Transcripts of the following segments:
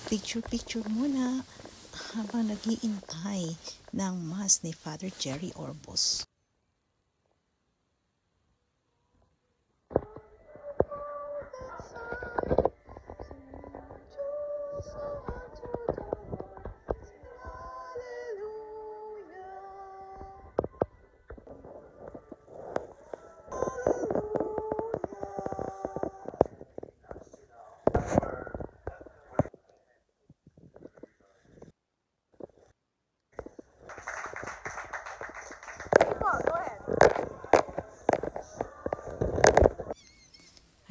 Picture-picture muna habang nag-iintay ng Mass ni Father Jerry Orbos.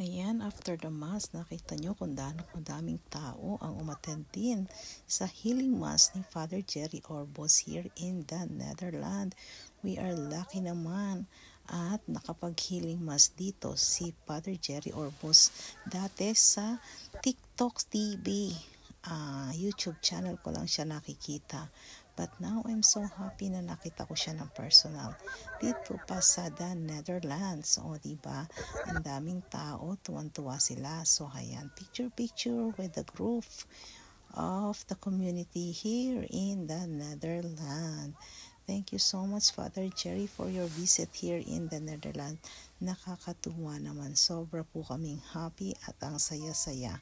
Ayan, after the Mass, nakita nyo kung daming tao ang umattend din sa healing Mass ni Father Jerry Orbos here in the Netherlands. We are lucky naman at nakapag-healing Mass dito si Father Jerry Orbos dati sa TikTok TV. YouTube channel ko lang siya nakikita. But now, I'm so happy na nakita ko siya ng personal. Dito pa sa the Netherlands. O, diba? Ang daming tao. Tuwan-tuwa sila. So, ayan. Picture-picture with the group of the community here in the Netherlands. Thank you so much, Father Jerry, for your visit here in the Netherlands. Nakakatuwa naman. Sobra po kaming happy at ang saya-saya.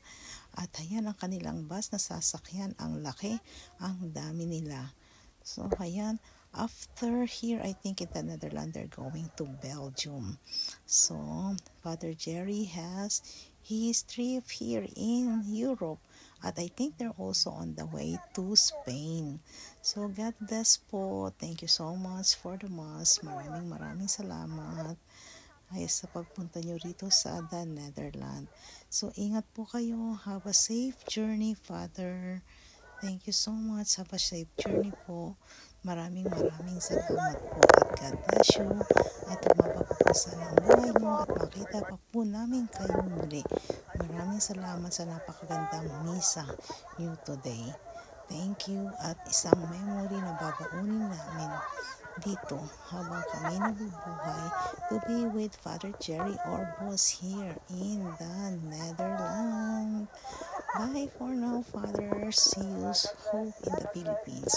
At ayan ang kanilang bus na sasakyan. Ang laki, ang dami nila. So, ayan. After here, I think in the Netherlands, they're going to Belgium. So, Father Jerry has his trip here in Europe. At I think they're also on the way to Spain. So, God bless po. Thank you so much for the Mass. Maraming salamat ay sa pagpunta nyo rito sa the Netherlands. So, ingat po kayo. Have a safe journey, Father. Thank you so much. Have a safe journey po. Maraming salamat po. At God bless you. At tumaba po sana ang buhay mo at makita pa po namin kayo muli. Maraming salamat sa napakagandang misa niyo today. Thank you. At isang memory na babaunin namin dito habang kami nabubuhay to be with Father Jerry Orbos here in the Netherlands. Bye for now, Father. See you hope in the Philippines.